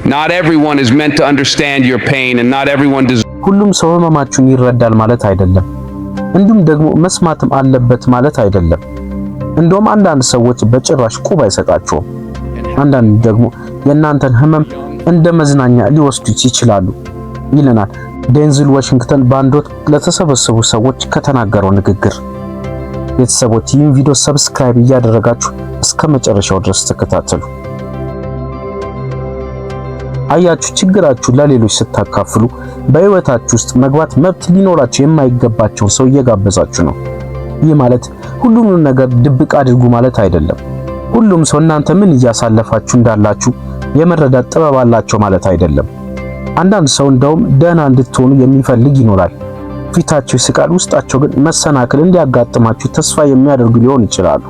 Not everyone is meant to understand your pain and not everyone does. ሁሉም ሰው ህመማችሁን ይረዳል ማለት አይደለም። እንዲሁም ደግሞ መስማትም አለበት ማለት አይደለም። እንደውም አንዳንድ ሰዎች በጭራሽ ቁብ አይሰጣቸውም። አንዳንድ ደግሞ የእናንተን ህመም እንደ መዝናኛ ሊወስዱት ይችላሉ ይለናል ዴንዝል ዋሽንግተን በአንድ ወቅት ለተሰበሰቡ ሰዎች ከተናገረው ንግግር። ቤተሰቦች ይህን ቪዲዮ ሰብስክራይብ እያደረጋችሁ እስከ መጨረሻው ድረስ ተከታተሉ። አያችሁ፣ ችግራችሁ ለሌሎች ስታካፍሉ በህይወታችሁ ውስጥ መግባት መብት ሊኖራቸው የማይገባቸውን ሰው እየጋበዛችሁ ነው። ይህ ማለት ሁሉንም ነገር ድብቅ አድርጉ ማለት አይደለም። ሁሉም ሰው እናንተ ምን እያሳለፋችሁ እንዳላችሁ የመረዳት ጥበብ አላቸው ማለት አይደለም። አንዳንድ ሰው እንደውም ደህና እንድትሆኑ የሚፈልግ ይኖራል። ፊታቸው ይስቃል፣ ውስጣቸው ግን መሰናክል እንዲያጋጥማችሁ ተስፋ የሚያደርጉ ሊሆን ይችላሉ።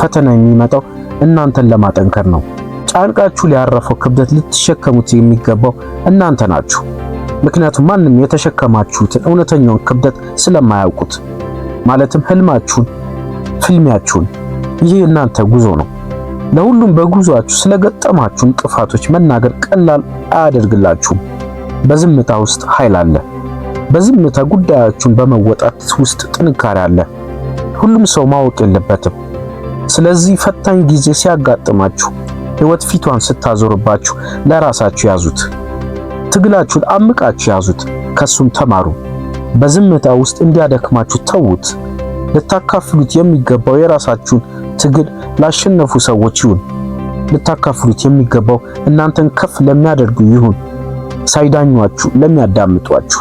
ፈተና የሚመጣው እናንተን ለማጠንከር ነው። ጫንቃችሁ ላይ ያረፈው ክብደት ልትሸከሙት የሚገባው እናንተ ናችሁ። ምክንያቱም ማንም የተሸከማችሁትን እውነተኛውን ክብደት ስለማያውቁት፣ ማለትም ህልማችሁን፣ ፍልሚያችሁን። ይህ እናንተ ጉዞ ነው። ለሁሉም በጉዟችሁ ስለገጠማችሁ እንቅፋቶች መናገር ቀላል አያደርግላችሁም። በዝምታ ውስጥ ኃይል አለ። በዝምታ ጉዳያችሁን በመወጣት ውስጥ ጥንካሬ አለ። ሁሉም ሰው ማወቅ የለበትም። ስለዚህ ፈታኝ ጊዜ ሲያጋጥማችሁ፣ ህይወት ፊቷን ስታዞርባችሁ ለራሳችሁ ያዙት። ትግላችሁን አምቃችሁ ያዙት። ከሱም ተማሩ። በዝምታ ውስጥ እንዲያደክማችሁ ተዉት። ልታካፍሉት የሚገባው የራሳችሁን ትግል ላሸነፉ ሰዎች ይሁን። ልታካፍሉት የሚገባው እናንተን ከፍ ለሚያደርጉ ይሁን። ሳይዳኟችሁ ለሚያዳምጧችሁ፣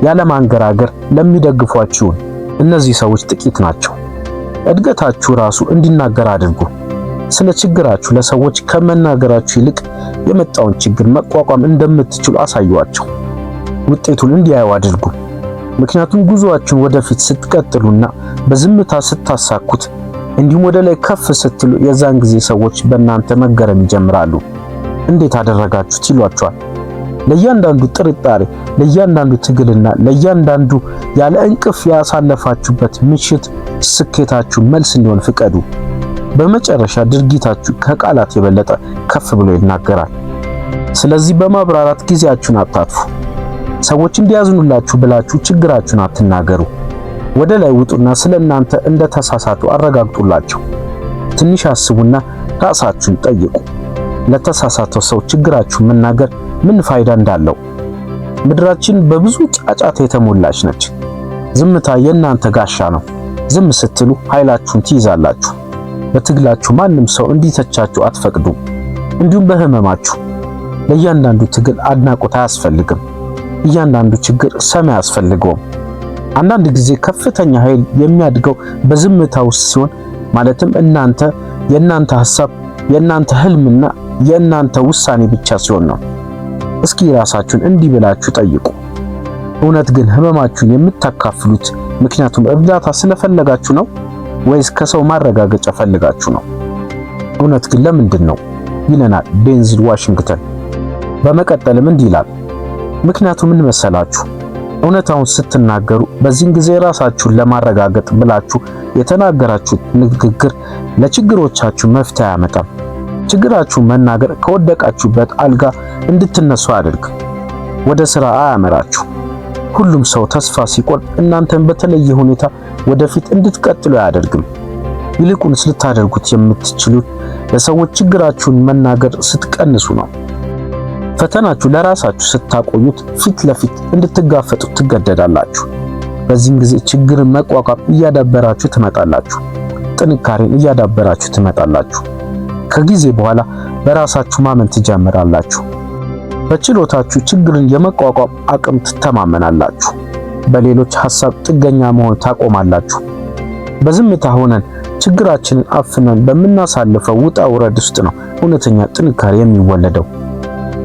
ያለማንገራገር ለሚደግፏችሁ ይሁን። እነዚህ ሰዎች ጥቂት ናቸው። እድገታችሁ ራሱ እንዲናገር አድርጉ። ስለ ችግራችሁ ለሰዎች ከመናገራችሁ ይልቅ የመጣውን ችግር መቋቋም እንደምትችሉ አሳዩአቸው። ውጤቱን እንዲያዩ አድርጉ። ምክንያቱም ጉዞአችሁን ወደፊት ስትቀጥሉና በዝምታ ስታሳኩት እንዲሁም ወደ ላይ ከፍ ስትሉ የዛን ጊዜ ሰዎች በእናንተ መገረም ይጀምራሉ። እንዴት አደረጋችሁት ይሏችኋል። ለእያንዳንዱ ጥርጣሬ፣ ለእያንዳንዱ ትግልና ለእያንዳንዱ ያለ እንቅፍ ያሳለፋችሁበት ምሽት ስኬታችሁ መልስ እንዲሆን ፍቀዱ። በመጨረሻ ድርጊታችሁ ከቃላት የበለጠ ከፍ ብሎ ይናገራል። ስለዚህ በማብራራት ጊዜያችሁን አታጥፉ። ሰዎች እንዲያዝኑላችሁ ብላችሁ ችግራችሁን አትናገሩ። ወደ ላይ ውጡና ስለናንተ እንደተሳሳቱ አረጋግጡላቸው። ትንሽ አስቡና ራሳችሁን ጠይቁ። ለተሳሳተው ሰው ችግራችሁን መናገር ምን ፋይዳ እንዳለው? ምድራችን በብዙ ጫጫታ የተሞላች ነች። ዝምታ የእናንተ ጋሻ ነው። ዝም ስትሉ ኃይላችሁን ትይዛላችሁ። በትግላችሁ ማንም ሰው እንዲተቻችሁ አትፈቅዱ። እንዲሁም በህመማችሁ ለእያንዳንዱ ትግል አድናቆት አያስፈልግም። እያንዳንዱ ችግር ሰሚ አያስፈልገውም። አንዳንድ ጊዜ ከፍተኛ ኃይል የሚያድገው በዝምታ ውስጥ ሲሆን፣ ማለትም የእናንተ ሐሳብ፣ የእናንተ ህልምና የእናንተ ውሳኔ ብቻ ሲሆን ነው። እስኪ ራሳችሁን እንዲህ ብላችሁ ጠይቁ። እውነት ግን ህመማችሁን የምታካፍሉት ምክንያቱም እርዳታ ስለፈለጋችሁ ነው ወይስ ከሰው ማረጋገጫ ፈልጋችሁ ነው? እውነት ግን ለምንድን ነው ይለናል ዴንዝል ዋሽንግተን። በመቀጠልም እንዲህ ይላል፣ ምክንያቱም ምን መሰላችሁ? እውነታውን ስትናገሩ በዚህን ጊዜ ራሳችሁን ለማረጋገጥ ብላችሁ የተናገራችሁት ንግግር ለችግሮቻችሁ መፍትሄ አያመጣም። ችግራችሁን መናገር ከወደቃችሁበት አልጋ እንድትነሱ አድርግ፣ ወደ ሥራ አያመራችሁ። ሁሉም ሰው ተስፋ ሲቆርጥ እናንተን በተለየ ሁኔታ ወደፊት እንድትቀጥሉ አያደርግም። ይልቁንስ ልታደርጉት የምትችሉት ለሰዎች ችግራችሁን መናገር ስትቀንሱ ነው። ፈተናችሁ ለራሳችሁ ስታቆዩት ፊት ለፊት እንድትጋፈጡት ትገደዳላችሁ። በዚህም ጊዜ ችግርን መቋቋም እያዳበራችሁ ትመጣላችሁ። ጥንካሬን እያዳበራችሁ ትመጣላችሁ። ከጊዜ በኋላ በራሳችሁ ማመን ትጀምራላችሁ። በችሎታችሁ ችግርን የመቋቋም አቅም ትተማመናላችሁ። በሌሎች ሐሳብ ጥገኛ መሆን ታቆማላችሁ። በዝምታ ሆነን ችግራችንን አፍነን በምናሳልፈው ውጣ ውረድ ውስጥ ነው እውነተኛ ጥንካሬ የሚወለደው።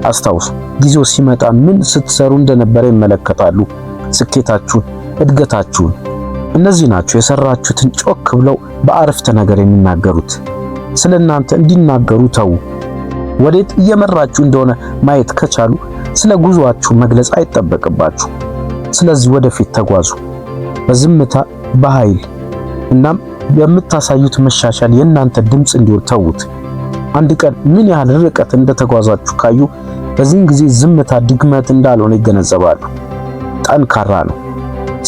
አስታውሱ፣ ጊዜው ሲመጣ ምን ስትሰሩ እንደነበረ ይመለከታሉ። ስኬታችሁን፣ እድገታችሁን። እነዚህ ናቸው የሰራችሁትን ጮክ ብለው በአረፍተ ነገር የሚናገሩት። ስለናንተ እንዲናገሩ ተው። ወዴት እየመራችሁ እንደሆነ ማየት ከቻሉ ስለ ጉዟችሁ መግለጽ አይጠበቅባችሁ። ስለዚህ ወደፊት ተጓዙ በዝምታ በኃይል። እናም የምታሳዩት መሻሻል የእናንተ ድምጽ እንዲሆን ተዉት። አንድ ቀን ምን ያህል ርቀት እንደተጓዛችሁ ካዩ በዚህን ጊዜ ዝምታ ድግመት እንዳልሆነ ይገነዘባሉ። ጠንካራ ነው።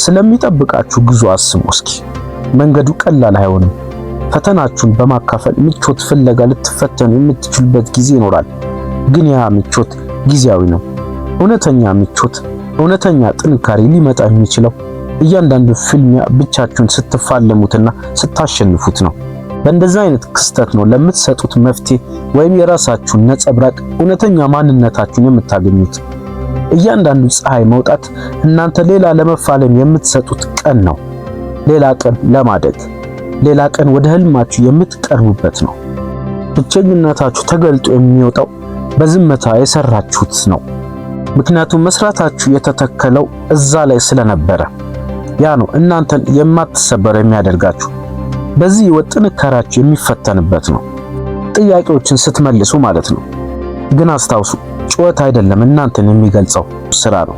ስለሚጠብቃችሁ ጉዞ አስቡ እስኪ። መንገዱ ቀላል አይሆንም። ፈተናችሁን በማካፈል ምቾት ፍለጋ ልትፈተኑ የምትችሉበት ጊዜ ይኖራል። ግን ያ ምቾት ጊዜያዊ ነው። እውነተኛ ምቾት፣ እውነተኛ ጥንካሬ ሊመጣ የሚችለው እያንዳንዱ ፍልሚያ ብቻችሁን ስትፋለሙትና ስታሸንፉት ነው። በእንደዚህ አይነት ክስተት ነው ለምትሰጡት መፍትሄ ወይም የራሳችሁን ነጸብራቅ እውነተኛ ማንነታችሁን የምታገኙት። እያንዳንዱ ፀሐይ መውጣት እናንተ ሌላ ለመፋለም የምትሰጡት ቀን ነው። ሌላ ቀን ለማደግ፣ ሌላ ቀን ወደ ህልማችሁ የምትቀርቡበት ነው። ብቸኝነታችሁ ተገልጦ የሚወጣው በዝምታ የሰራችሁት ነው። ምክንያቱም መስራታችሁ የተተከለው እዛ ላይ ስለነበረ ያ ነው እናንተን የማትሰበሩ የሚያደርጋችሁ። በዚህ ጥንካሬያችሁ የሚፈተንበት ነው፣ ጥያቄዎችን ስትመልሱ ማለት ነው። ግን አስታውሱ፣ ጩኸት አይደለም እናንተን የሚገልጸው፣ ስራ ነው።